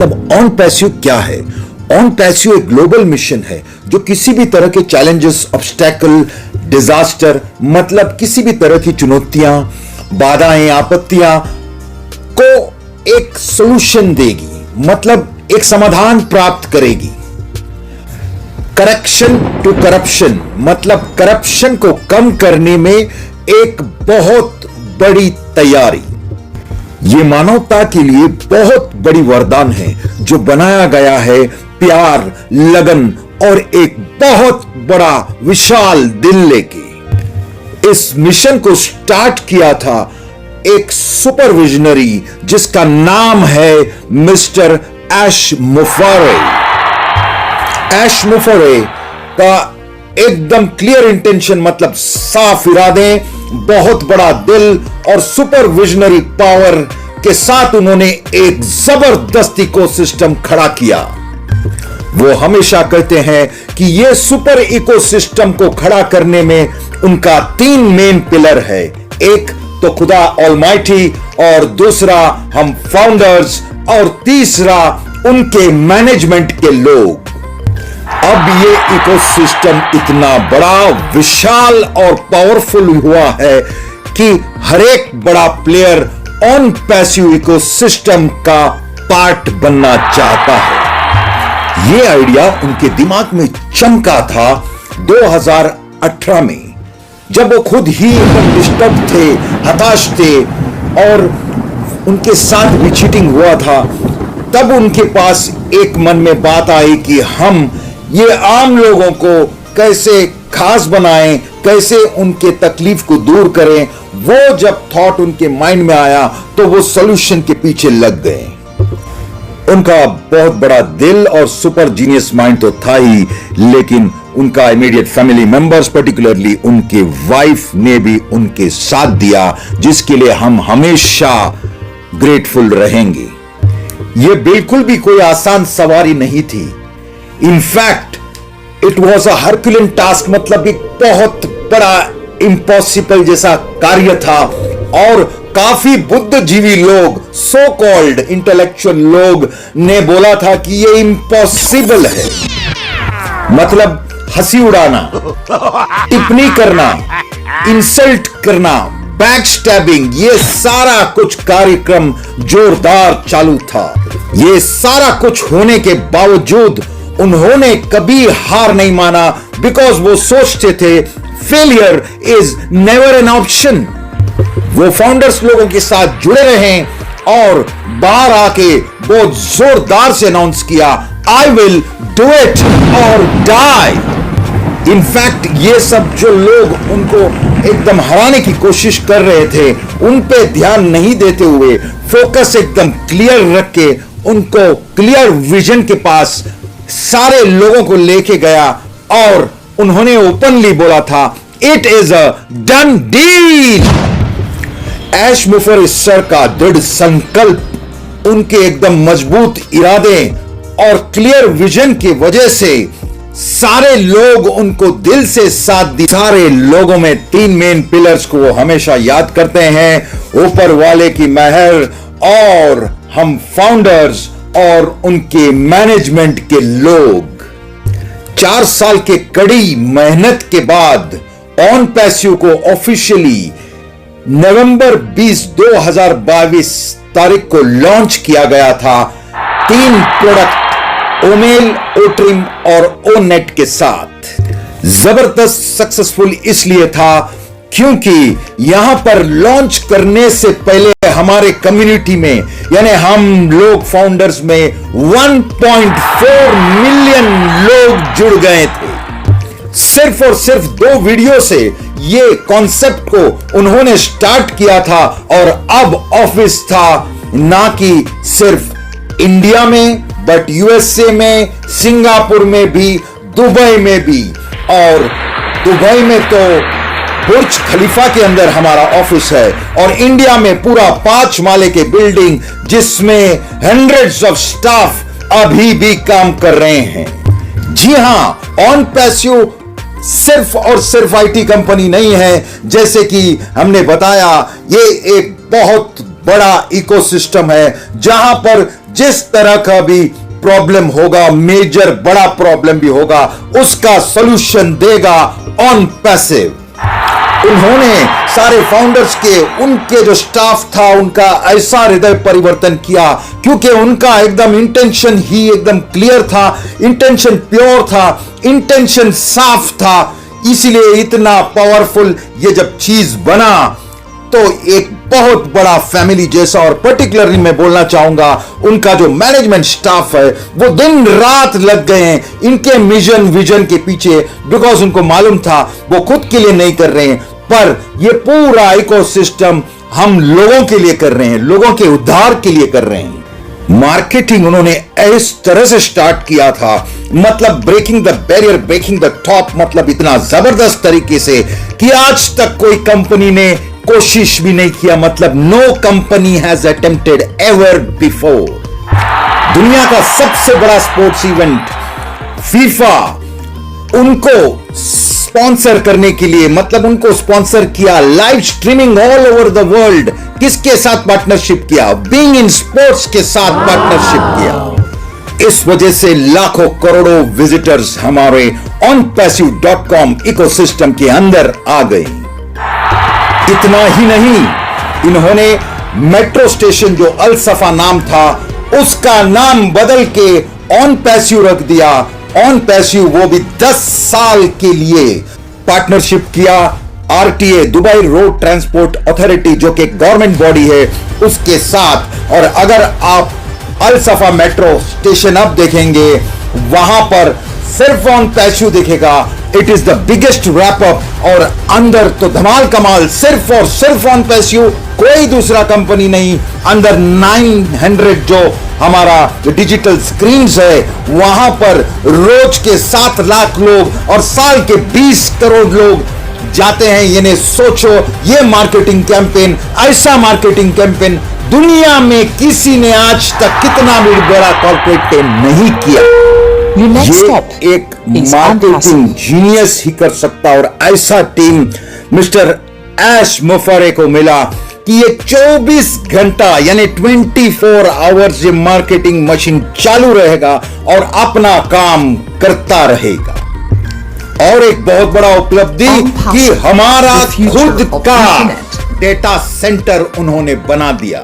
तब on passive क्या है? ऑन पैसिव एक ग्लोबल मिशन है जो किसी भी तरह के चैलेंजेस, ऑब्स्टैकल, डिजास्टर, मतलब किसी भी तरह की चुनौतियां, बाधाएं, आपत्तियां को एक सॉल्यूशन देगी, मतलब एक समाधान प्राप्त करेगी। करेक्शन टू करप्शन, मतलब करप्शन को कम करने में एक बहुत बड़ी तैयारी। यह मानवता के लिए बहुत बड़ी वरदान है जो बनाया गया है प्यार, लगन और एक बहुत बड़ा विशाल दिल लेके। इस मिशन को स्टार्ट किया था एक सुपरविजनरी जिसका नाम है मिस्टर एश मुफरे। एश मुफरे का एकदम क्लियर इंटेंशन, मतलब साफ इरादे, बहुत बड़ा दिल और सुपरविजनरी पावर के साथ उन्होंने एक जबरदस्त इकोसिस्टम खड़ा किया। वो हमेशा कहते हैं कि यह सुपर इकोसिस्टम को खड़ा करने में उनका 3 मेन पिलर है। एक तो खुदा ऑलमाइटी, और दूसरा हम फाउंडर्स, और तीसरा उनके मैनेजमेंट के लोग। अब ये इकोसिस्टम इतना बड़ा, विशाल और पावरफुल हुआ है कि हर एक बड़ा प्लेयर ऑन पैसिव इकोसिस्टम का पार्ट बनना चाहता है। यह आइडिया उनके दिमाग में चमका था 2018 में, जब वो खुद ही एकदम डिस्टर्ब थे, हताश थे और उनके साथ भी चीटिंग हुआ था। तब उनके पास एक मन में बात आई कि हम ये आम लोगों को कैसे खास बनाएं, कैसे उनके तकलीफ को दूर करें। वो जब थॉट उनके माइंड में आया तो वो सॉल्यूशन के पीछे लग गए। उनका बहुत बड़ा दिल और सुपर जीनियस माइंड तो था ही, लेकिन उनका इमीडिएट फैमिली मेंबर्स, पर्टिकुलरली उनके वाइफ ने भी उनके साथ दिया, जिसके लिए हम हमेशा ग्रेटफुल रहेंगे। यह बिल्कुल भी कोई आसान सवारी नहीं थी। In fact it was a Herculean task, मतलब एक बहुत बड़ा इम्पॉसिबल जैसा कार्य था। और काफी बुद्धिजीवी लोग, सो कॉल्ड इंटेलेक्चुअल लोग ने बोला था कि ये इम्पॉसिबल है, मतलब हंसी उड़ाना, टिप्पणी करना, इंसल्ट करना, बैक स्टैबिंग, ये सारा कुछ कार्यक्रम जोरदार चालू था। ये सारा कुछ होने के बावजूद उन्होंने कभी हार नहीं माना, बिकॉज वो सोचते थे failure is never an option. वो फाउंडर्स लोगों के साथ जुड़े रहे और बाहर आके बहुत जोरदार से अनाउंस किया, आई विल डू इट और डाई। इनफैक्ट ये सब जो लोग उनको एकदम हराने की कोशिश कर रहे थे, उन पे ध्यान नहीं देते हुए फोकस एकदम क्लियर रख के उनको क्लियर विजन के पास सारे लोगों को लेके गया और उन्होंने ओपनली बोला था, it is a done deal. एश मुफरे सर का दृढ़ संकल्प, उनके एकदम मजबूत इरादे और क्लियर विजन की वजह से सारे लोग उनको दिल से साथ दी। सारे लोगों में 3 मेन पिलर्स को वो हमेशा याद करते हैं, ऊपर वाले की मेहर और हम फाउंडर्स और उनके मैनेजमेंट के लोग। 4 साल के कड़ी मेहनत के बाद ऑन पैसिव को ऑफिशियली नवंबर 20, 2022 तारीख को लॉन्च किया गया था 3 प्रोडक्ट, ओमेल, ओट्रिम और ओनेट के साथ। जबरदस्त सक्सेसफुल इसलिए था क्योंकि यहां पर लॉन्च करने से पहले हमारे कम्युनिटी में, यानी हम लोग फाउंडर्स में 1.4 मिलियन लोग जुड़ गए थे। सिर्फ और सिर्फ 2 वीडियो से ये कॉन्सेप्ट को उन्होंने स्टार्ट किया था और अब ऑफिस था ना कि सिर्फ इंडिया में, बट यूएसए में, सिंगापुर में भी, दुबई में भी। और दुबई में तो बुर्ज खलीफा के अंदर हमारा ऑफिस है और इंडिया में पूरा 5 माले के बिल्डिंग जिसमें हंड्रेड्स ऑफ स्टाफ अभी भी काम कर रहे हैं। जी हां, ऑन पैसिव सिर्फ और सिर्फ आईटी कंपनी नहीं है, जैसे कि हमने बताया, ये एक बहुत बड़ा इकोसिस्टम है जहां पर जिस तरह का भी प्रॉब्लम होगा, मेजर बड़ा प्रॉब्लम भी होगा, उसका सॉल्यूशन देगा ऑन पैसिव। उन्होंने सारे फाउंडर्स के, उनके जो स्टाफ था, उनका ऐसा हृदय परिवर्तन किया क्योंकि उनका एकदम इंटेंशन ही एकदम क्लियर था, इंटेंशन प्योर था, इंटेंशन साफ था। इसलिए इतना पावरफुल ये जब चीज बना तो एक बहुत बड़ा फैमिली जैसा, और पर्टिकुलरली मैं बोलना चाहूंगा उनका जो मैनेजमेंट स्टाफ है वो दिन रात लग गए हैं इनके मिशन विजन के पीछे, बिकॉज उनको मालूम था वो खुद के लिए नहीं कर रहे हैं, पर ये पूरा इकोसिस्टम हम लोगों के लिए कर रहे हैं, लोगों के उद्धार के लिए कर रहे हैं। मार्केटिंग उन्होंने इस तरह से स्टार्ट किया था, मतलब breaking the barrier, breaking the top, मतलब इतना जबरदस्त तरीके से कि आज तक कोई कंपनी ने कोशिश भी नहीं किया, मतलब no company has attempted ever before. दुनिया का सबसे बड़ा स्पोर्ट्स इवेंट फीफा उनको स्पॉन्सर करने के लिए, मतलब उनको स्पॉन्सर किया, live streaming all over the world. किसके साथ पार्टनरशिप किया? बीइंग इन स्पोर्ट्स के साथ पार्टनरशिप किया। इस वजह से लाखों करोड़ों विजिटर्स हमारे onpassive.com इकोसिस्टम के अंदर आ गए। इतना ही नहीं, इन्होंने मेट्रो स्टेशन जो अल सफा नाम था उसका नाम बदल के ऑन पैसिव रख दिया। ऑन पैसिव, वो भी 10 साल के लिए पार्टनरशिप किया RTA, Dubai road transport authority, जो कि गवर्नमेंट बॉडी है, उसके साथ। और अगर आप अल सफा मेट्रो स्टेशन अब देखेंगे वहां पर सिर्फ ऑन पैसिव दिखेगा। It is the biggest wrap up, और अंदर तो धमाल कमाल, सिर्फ और सिर्फ ऑन पैसिव, कोई दूसरा कंपनी नहीं। अंदर 900 जो हमारा डिजिटल स्क्रीन्स है वहां पर रोज के 7 लाख लोग और साल के 20 करोड़ लोग जाते हैं। यानी सोचो, ये मार्केटिंग कैंपेन, ऐसा मार्केटिंग कैंपेन दुनिया में किसी ने आज तक कितना भी बड़ा कॉर्पोरेट नहीं किया। ये एक मार्केटिंग जीनियस ही कर सकता, और ऐसा टीम मिस्टर ऐश मुफरे को मिला कि ये 24 घंटा यानी 24 आवर्स ये मार्केटिंग मशीन चालू रहेगा और अपना काम करता रहेगा। और एक बहुत बड़ा उपलब्धि कि हमारा खुद का डेटा सेंटर उन्होंने बना दिया।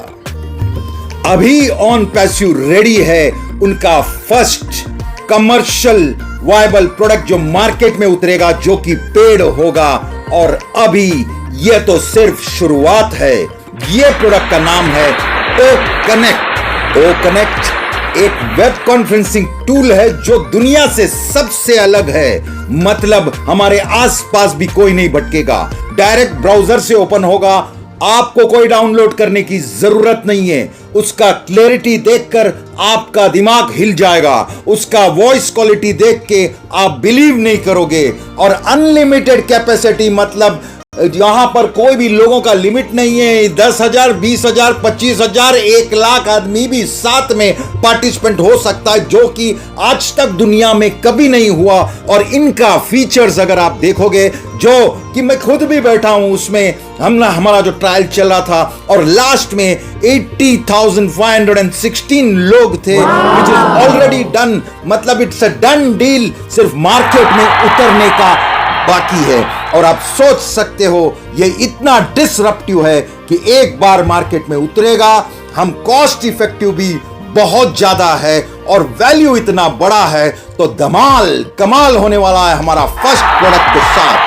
अभी ऑन पैसिव रेडी है उनका फर्स्ट कमर्शियल वायबल प्रोडक्ट जो मार्केट में उतरेगा, जो कि पेड होगा। और अभी यह तो सिर्फ शुरुआत है। यह प्रोडक्ट का नाम है ओ कनेक्ट। ओ कनेक्ट एक वेब कॉन्फ्रेंसिंग टूल है जो दुनिया से सबसे अलग है, मतलब हमारे आसपास भी कोई नहीं भटकेगा, डायरेक्ट ब्राउजर से ओपन होगा, आपको कोई डाउनलोड करने की जरूरत नहीं है। उसका क्लैरिटी देखकर आपका दिमाग हिल जाएगा, उसका वॉइस क्वालिटी देख के आप बिलीव नहीं करोगे। और अनलिमिटेड कैपेसिटी, मतलब यहां पर कोई भी लोगों का लिमिट नहीं है। 10,000, 20,000, 25,000, 1 लाख आदमी भी साथ में पार्टिसिपेंट हो सकता है, जो कि आज तक दुनिया में कभी नहीं हुआ। और इनका फीचर्स अगर आप देखोगे, जो कि मैं खुद भी बैठा हूं उसमें, हमारा जो ट्रायल चल रहा था, और लास्ट में 80,516 लोग थे, विच इज ऑलरेडी डन, मतलब इट्स अ डन डील, सिर्फ मार्केट में उतरने का बाकी है। और आप सोच सकते हो ये इतना डिसरप्टिव है कि एक बार मार्केट में उतरेगा, हम कॉस्ट इफेक्टिव भी बहुत ज्यादा है और वैल्यू इतना बड़ा है, तो धमाल कमाल होने वाला है हमारा फर्स्ट प्रोडक्ट के साथ।